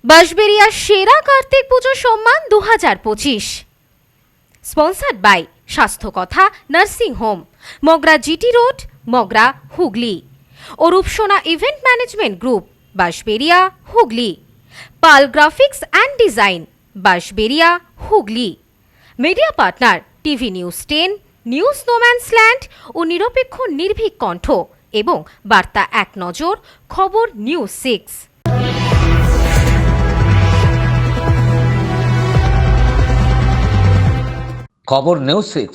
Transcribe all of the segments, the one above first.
বাঁশবেড়িয়া সেরা কার্তিক পুজো সম্মান 2025 sponsored by Swasthya Katha nursing home, Magra GT road, Magra, Hooghly. Arupsona event management group, Bansberia, Hooghly. Pal graphics and design, Bansberia, Hooghly. Media partner TV news 10, news no man's land ও নিরপেক্ষ নির্ভীক কণ্ঠ এবং বার্তা এক নজর, খবর নিউজ 6। খবর নিউজ 6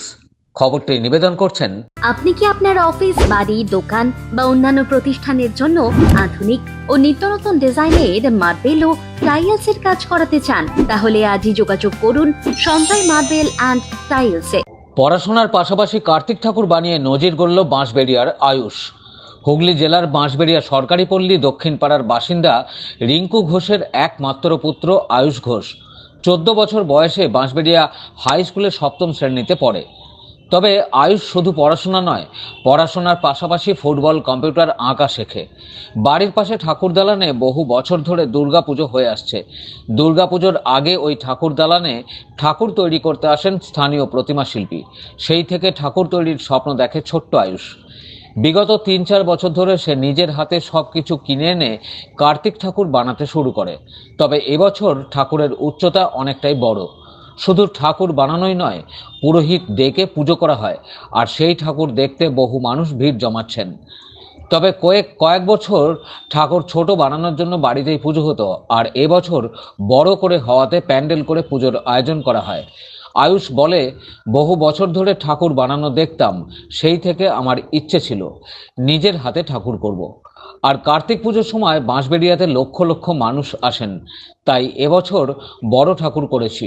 খবরটি নিবেদন করছেন। আপনি কি আপনার অফিস, বাড়ি, দোকান বা অন্যান্য প্রতিষ্ঠানের জন্য আধুনিক ও নিত্যনতুন ডিজাইনের মার্বেল ও টাইলসের কাজ করাতে চান? তাহলে আজই যোগাযোগ করুন সঞ্জয় মার্বেল অ্যান্ড টাইলসে। পড়াশোনার পাশাপাশি কার্তিক ঠাকুর বানিয়ে নজির গড়ল বাঁশবেড়িয়ার আয়ুষ। হুগলি জেলার বাঁশবেড়িয়া সরকারি পল্লী দক্ষিণ পাড়ার বাসিন্দা রিঙ্কু ঘোষের একমাত্র পুত্র আয়ুষ ঘোষ 14 বছর বয়সে বাঁশবেড়িয়া হাই স্কুলে 7ম শ্রেণীতে পড়ে। তবে আয়ুষ শুধু পড়াশোনা নয়, পড়াশোনার পাশাপাশি ফুটবল, কম্পিউটার, আঁকা শেখে। বাড়ির পাশে ঠাকুর দালানে বহু বছর ধরে দুর্গাপুজো হয়ে আসছে। দুর্গাপুজোর আগে ওই ঠাকুর দালানে ঠাকুর তৈরি করতে আসেন স্থানীয় প্রতিমা শিল্পী। সেই থেকে ঠাকুর তৈরির স্বপ্ন দেখে ছোট্ট আয়ুষ। বিগত 3-4 বছর ধরে সে নিজের হাতে সবকিছু কিনে এনে কার্তিক ঠাকুর বানাতে শুরু করে। তবে এবছর ঠাকুরের উচ্চতা অনেকটাই বড়। শুধু ঠাকুর বানানোই নয়, পুরোহিত ডেকে পুজো করা হয়, আর সেই ঠাকুর দেখতে বহু মানুষ ভিড় জমাচ্ছেন। তবে কয়েক বছর ঠাকুর ছোট বানানোর জন্য বাড়িতেই পুজো হতো, আর এবছর বড় করে হওয়াতে প্যান্ডেল করে পুজোর আয়োজন করা হয়। আয়ুষ বলে, বহু বছর ধরে ঠাকুর বানানো দেখতাম, সেই থেকে আমার ইচ্ছে ছিল নিজের হাতে ঠাকুর করব। আর কার্তিক পুজোর সময় বাঁশবেড়িয়াতে লক্ষ লক্ষ মানুষ আসেন, তাই এবছর বড় ঠাকুর করেছি।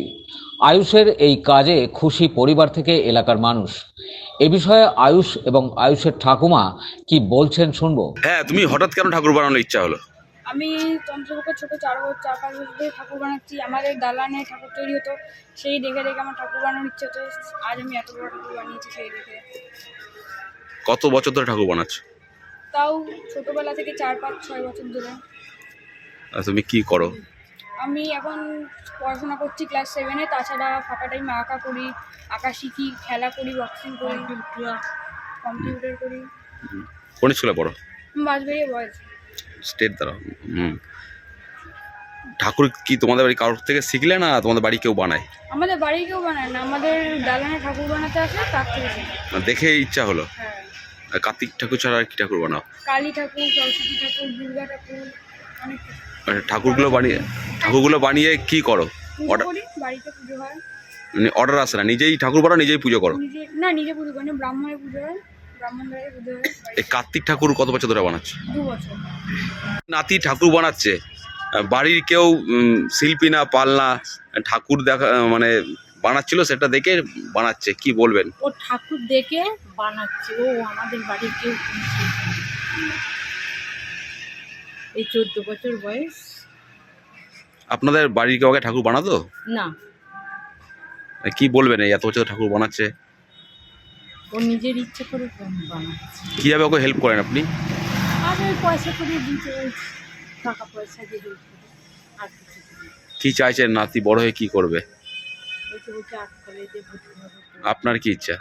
আয়ুষের এই কাজে খুশি পরিবার থেকে এলাকার মানুষ। এ বিষয়ে আয়ুষ এবং আয়ুষের ঠাকুমা কি বলছেন শুনবো। হ্যাঁ, তুমি হঠাৎ কেন ঠাকুর বানানোর ইচ্ছা হলো? আমি তন্ত্রপক্ষে ছোটো 4-5 বছর ধরে ঠাকুর বানাচ্ছি। আমাদের দালানে ঠাকুর তৈরি হতো, সেই দেখে দেখে আমার ঠাকুর বানানোর ইচ্ছে হতো। আজ আমি এত বড় ঠাকুর বানিয়েছি সেই দেখে। কত বছর ধরে ঠাকুর বানাচ্ছ? তাও ছোটোবেলা থেকে 4-5-6 বছর ধরে। আর তুমি কি করো? আমি এখন পড়াশোনা করছি ক্লাস 7-এ। তাছাড়া ফাঁকা টাইমে আঁকা করি, আঁকা শিখি, খেলা করি, বক্সিং করি, কম্পিউটার করি। কোন স্কুলে পড়ো? বাঁশবেড়িয়া বয়েজ স্টেট দ্বারা। ঠাকুর কি তোমাদের বাড়ি কারোর থেকে শিখলে না তোমাদের বাড়ি কেউ বানায়? আমাদের বাড়ি কেউ বানায় না, আমাদের দালানে ঠাকুর বানাতে আসে, তার থেকে শিখি। দেখে ইচ্ছা হলো। হ্যাঁ, আর কার্তিক ঠাকুর ছাড়া আর কি ঠাকুর বানাও? কালী ঠাকুর, সরস্বতী ঠাকুর, দুর্গা ঠাকুর, অনেক কিছু। ঠাকুরগুলো বানিয়ে কি করো? পুজো করি, বাড়িতে পুজো হয়। মানে অর্ডার আসে না, নিজেই ঠাকুর বানাও, নিজেই পুজো করো? নিজে পুজো করি না, ব্রাহ্মণের পুজো হয়, ব্রাহ্মণ দ্বারা পুজো হয়। এই কার্তিক ঠাকুর কত বছর ধরে বানাচ্ছে? 2 বছর। নাতি ঠাকুর বানাচ্ছে, বাড়ির কেউ শিল্পী না, পাল না, ঠাকুর দেখা মানে বানাচ্ছিল, সেটা দেখে বানাচ্ছে, কি বলবেন? ও ঠাকুর দেখে বানাচ্ছে, ও আমাদের বাড়ির কেউ এই 14 বছর বয়স। আপনাদের বাড়ির কেউ আগে ঠাকুর বানাতো না, কি বলবেন এই এত বছর ঠাকুর বানাচ্ছে? ও নিজের ইচ্ছে করে বানাচ্ছে। কিভাবে ওকে হেল্প করেন আপনি? আর ওই পয়সা করে দিতে, টাকা পয়সা দিয়ে হেল্প করে, আর কিছু করি না। কি চাইছেন নাতি বড় হয়ে কি করবে? ওকে আর্ট কলেজে ভর্তি হবে। আপনার কি ইচ্ছা?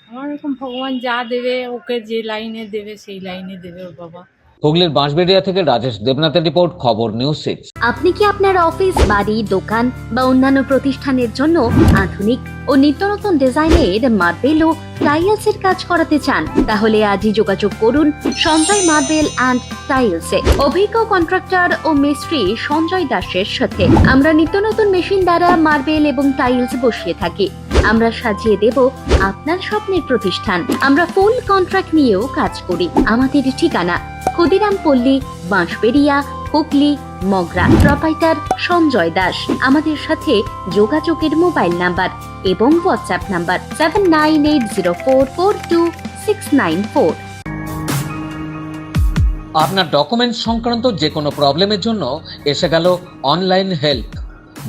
আমার এরকম ভগবান যা দেবে, ওকে যে লাইনে দেবে সেই লাইনে দেবে ওর বাবা। হুগলির বাঁশবেড়িয়া থেকে রাজেশ দেবনাথের রিপোর্ট, খবর নিউজ 6। আপনি কি আপনার অফিস, বাড়ি, দোকান বা অন্যান্য প্রতিষ্ঠানের জন্য আধুনিক ও নিত্যনতুন ডিজাইনের মার্বেল ও টাইলসের কাজ করাতে চান? তাহলে আজই যোগাযোগ করুন সঞ্জয় মার্বেল অ্যান্ড টাইলসে। অভিজ্ঞ কন্ট্রাক্টর ও মিস্ত্রি সঞ্জয় দাসের সাথে আমরা নিত্যনতুন মেশিন দ্বারা মার্বেল এবং টাইলস বসিয়ে থাকি। আমরা সাজিয়ে দেব আপনার স্বপ্নের প্রতিষ্ঠান। আমরা ফুল কন্ট্রাক্ট নিয়েও কাজ করি। আমাদের ঠিকানা ক্ষুদিরাম পল্লী, বাঁশবেড়িয়া, হুগলি, মগরা। প্রোপাইটার সঞ্জয় দাস। আমাদের সাথে যোগাযোগের মোবাইল নাম্বার এবং হোয়াটসঅ্যাপ নাম্বার 7804422694। আপনার ডকুমেন্টস সংক্রান্ত যে কোনো প্রবলেমের জন্য এসে গেল অনলাইন হেল্প।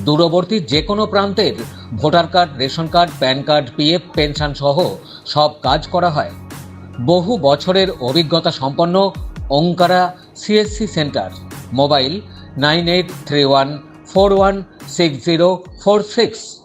দূরবর্তী যে কোনো প্রান্তের voter card, ration card, pan card, PF, pension সহ সব কাজ করা হয়। বহু বছরের অভিজ্ঞতা সম্পন্ন ওঙ্কারা সিএসসি সেন্টার। মোবাইল 9831416046।